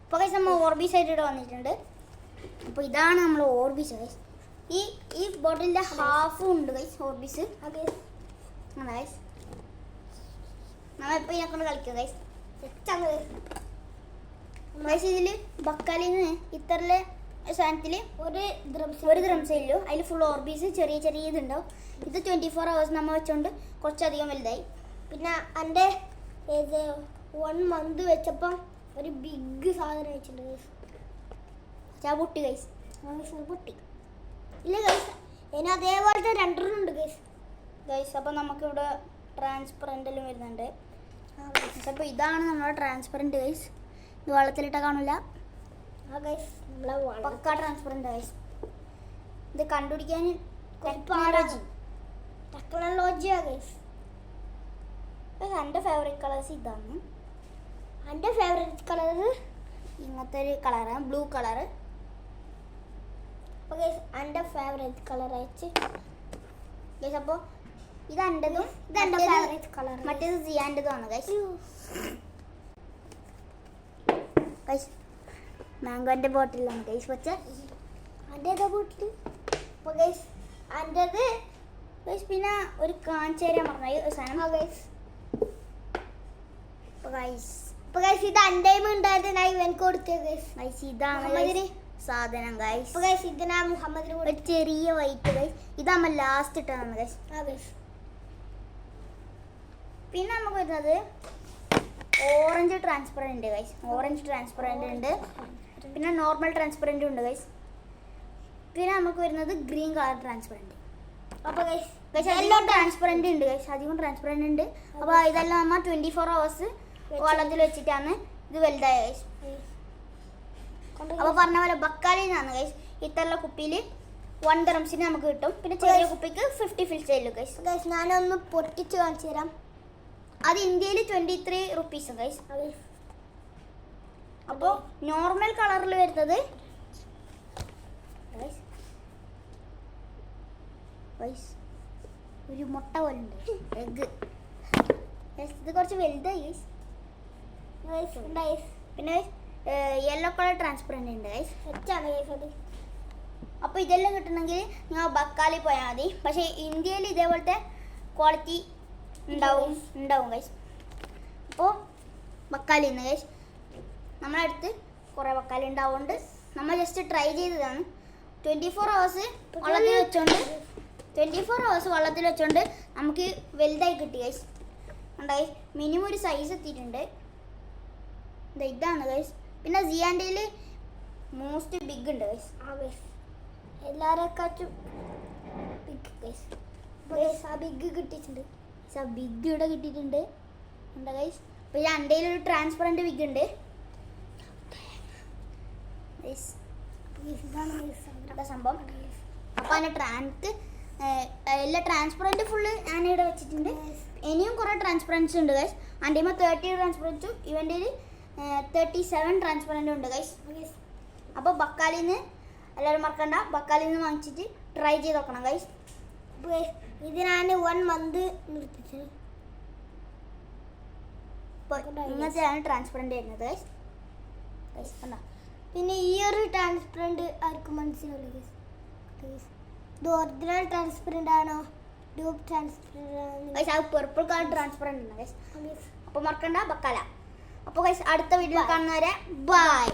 അപ്പോൾ ഗൈസ് നമ്മൾ ഓർബീസ് ആയിട്ട് വന്നിട്ടുണ്ട്. അപ്പോൾ ഇതാണ് നമ്മൾ ഓർബീസ് ഗൈസ്. ഈ ബോട്ടിലിൻ്റെ ഹാഫും ഉണ്ട് ഗൈസ് ഓർബീസ്. ഗൈസ് നമ്മളിപ്പോൾ ഇതിനെക്കൊണ്ട് കളിക്കുക ഗൈസ്. ഗൈസ് ഇതിൽ ബക്കാലിന്ന് ഇത്തറിലെ സാധനത്തിൽ ഒരു ദ്രംസേ ഉള്ളൂ. അതിൽ ഫുൾ ഓർബീസ് ചെറിയ ഇതുണ്ടാവും. ഇത് 24 hours നമ്മൾ വെച്ചോണ്ട് കുറച്ചധികം വലുതായി. പിന്നെ എൻ്റെ 1 month വെച്ചപ്പം ഒരു ബിഗ് സാധനം വെച്ചിട്ടുണ്ട് ഗൈസ്. പൊട്ടി ഗൈസ്. പൊട്ടി ഇല്ല ഗൈസ്. ഇനി അതേപോലത്തെ 2 ഉണ്ട് ഗൈസ്. അപ്പോൾ നമുക്കിവിടെ ട്രാൻസ്പെറൻ്റെല്ലാം വരുന്നുണ്ട്. അപ്പോൾ ഇതാണ് നമ്മുടെ ട്രാൻസ്പെറൻറ്റ് ഗൈസ്. ഇത് വെള്ളത്തിലിട്ടാൽ കാണില്ല. പക്ക ട്രാൻസ്പെറൻറ്റ് ഗൈസ്. ഇത് കണ്ടുപിടിക്കാൻ ടെക്നോളജിയാ ഗൈസ്. എൻ്റെ ഫേവറേറ്റ് കളേഴ്സ് ഇതാണ്. എൻ്റെ ഫേവറേറ്റ് കളർ ഇങ്ങനത്തെ ഒരു കളറാണ്, ബ്ലൂ കളറ്. അപ്പോൾ ഗൈസ് എൻ്റെ ഫേവറേറ്റ് കളർ അയച്ച് ഗൈസ്. അപ്പോൾ ഇതെൻ്റെതും ഇതെൻ്റെ ഫേവറേറ്റ് കളർ, മറ്റേത് സിയാൻ്റെതുമാണ് ഗൈസ്. ഗൈസ് മാംഗോൻ്റെ ബോട്ടിലാണ് ഗൈസ് വെച്ച എൻ്റെ ബോട്ടിൽ. അപ്പോൾ ഗൈസ് എൻ്റെത് ഗൈസ്. പിന്നെ ഒരു കാഞ്ചേരിയ പറഞ്ഞ സാധനം ഗൈസ്. അപ്പോൾ ഗൈസ് ഇത് അൻ്റെയും ഉണ്ടായത് ഞാൻ ഇവൻക്ക് കൊടുത്തത് ഗൈസ്. ഗൈസ് ഇതാണ് സാധനം ഗൈസ്. അപ്പോൾ ഗൈസ് ഇതിനാ മുഹമ്മദിന് ഒരു ചെറിയ വൈറ്റ് ഗൈസ്. ഇതാകുമ്പോൾ ലാസ്റ്റ് ഇട്ടതാണ് ഗൈസ്. ഗൈസ്. പിന്നെ നമുക്ക് വരുന്നത് orange transparent guys. Orange transparent ഉണ്ട്. പിന്നെ നോർമൽ ട്രാൻസ്പെറൻറ്റും ഉണ്ട് ഗൈസ്. പിന്നെ നമുക്ക് വരുന്നത് ഗ്രീൻ കളർ ട്രാൻസ്പെറൻറ്റ്. അപ്പോൾ ഗൈസ് എല്ലാം ട്രാൻസ്പെറൻറ്റ് ഉണ്ട് ഗൈസ്. അധികം ട്രാൻസ്പെറൻറ്റ് ഉണ്ട്. അപ്പോൾ ഇതെല്ലാം നമ്മൾ 24 hours വെള്ളത്തിൽ വെച്ചിട്ടാണ് ഇത് വലുതായ ഗൈസ്. അപ്പോൾ പറഞ്ഞ പോലെ ബക്കാലിന്നാണ് ഗൈസ്. ഇത്തരം കുപ്പിയിൽ 1 dirhams നമുക്ക് കിട്ടും. പിന്നെ ചെറിയ കുപ്പിക്ക് 50 ഫിൽസ് ആയില്ലോ ഗൈസ്. ഗൈസ് ഞാനൊന്ന് പൊട്ടിച്ച് കാണിച്ചു തരാം. അത് ഇന്ത്യയിൽ 23 rupees ഗൈസ്. അപ്പോൾ നോർമൽ കളറിൽ വരുന്നത് ഒരു മുട്ട പോലെ ഉണ്ട്, എഗ്. ഇത് കുറച്ച് വലുതായി ഗൈസ്. പിന്നെ യെല്ലോ കളർ ട്രാൻസ്പെറൻറ്റ് ഉണ്ട് ഗൈസ്. അപ്പോൾ ഇതെല്ലാം കിട്ടണമെങ്കിൽ നിങ്ങൾ ബക്കാലി പോയാൽ മതി. പക്ഷേ ഇന്ത്യയിൽ ഇതേപോലത്തെ ക്വാളിറ്റി ഉണ്ടാവും ഗൈസ്. അപ്പോൾ ബക്കാലി ഇന്ന് ഗൈസ് നമ്മളെ അടുത്ത് കുറേ ബക്കാലി ഉണ്ടാവുകൊണ്ട് നമ്മൾ ജസ്റ്റ് ട്രൈ ചെയ്തതാണ്. 24 hours വെള്ളത്തിൽ വെച്ചോണ്ട് നമുക്ക് വലുതായി കിട്ടി ഗൈസ്. ഉണ്ടായി മിനിമം ഒരു സൈസ് എത്തിയിട്ടുണ്ട്. ഇതാണ് ഗൈസ്. പിന്നെ സിയാൻ്റെയിൽ മോസ്റ്റ് ബിഗ് ഉണ്ട് ഗൈസ്. എല്ലാവരെക്കാട്ടും ബിഗ് ഗൈസ്. ആ ബിഗ് കിട്ടിയിട്ടുണ്ട്. ബിഗ് ഇവിടെ കിട്ടിയിട്ടുണ്ട് ഉണ്ട് ഗൈസ്. അപ്പോൾ ഈ എൻ്റെ ഒരു ട്രാൻസ്പെറൻറ്റ് ബിഗ് ഉണ്ട് ഇതാണ് സംഭവം. അപ്പോൾ അതിൻ്റെ എല്ലാ ട്രാൻസ്പെറൻറ്റ് ഫുള്ള് ഞാനിവിടെ വെച്ചിട്ടുണ്ട്. ഇനിയും കുറേ ട്രാൻസ്പെറൻസ് ഉണ്ട് ഗൈസ്. എൻ്റെ 30 ട്രാൻസ്പെറൻറ്റും ഇവൻ്റെ 37 ട്രാൻസ്പെറൻറ്റും ഉണ്ട് ഗൈസ്. അപ്പോൾ ബക്കാലിന്ന് എല്ലാവരും മറക്കണ്ട, ബക്കാലിന്ന് വാങ്ങിച്ചിട്ട് ട്രൈ ചെയ്ത് നോക്കണം ഗൈസ്. ഇത് ഞാൻ 1 month നിർത്തിച്ചു. ഇങ്ങനത്തെയാണ് ട്രാൻസ്പെറൻറ്റ് വരുന്നത് ഗൈസ്. കണ്ടോ? പിന്നെ ഈ ഒരു ട്രാൻസ്പെറൻറ്റ് ആർക്കും മനസ്സിലാവില്ല ഗൈസ്. ഇത് ഒറിജിനൽ ട്രാൻസ്പെറൻറ്റ് ആണോ ഡ്യൂപ്പ് ട്രാൻസ്പെറൻറ്റ് ആണോ ഗൈസ്? അത് പർപ്പിൾ കളർ ട്രാൻസ്പെറൻറ്റ് ഉണ്ട് ഗൈസ്. അപ്പോൾ മറക്കണ്ട ബക്കാല. അപ്പോൾ ഗൈസ് അടുത്ത വീഡിയോ കാണുന്നവരെ ബൈ.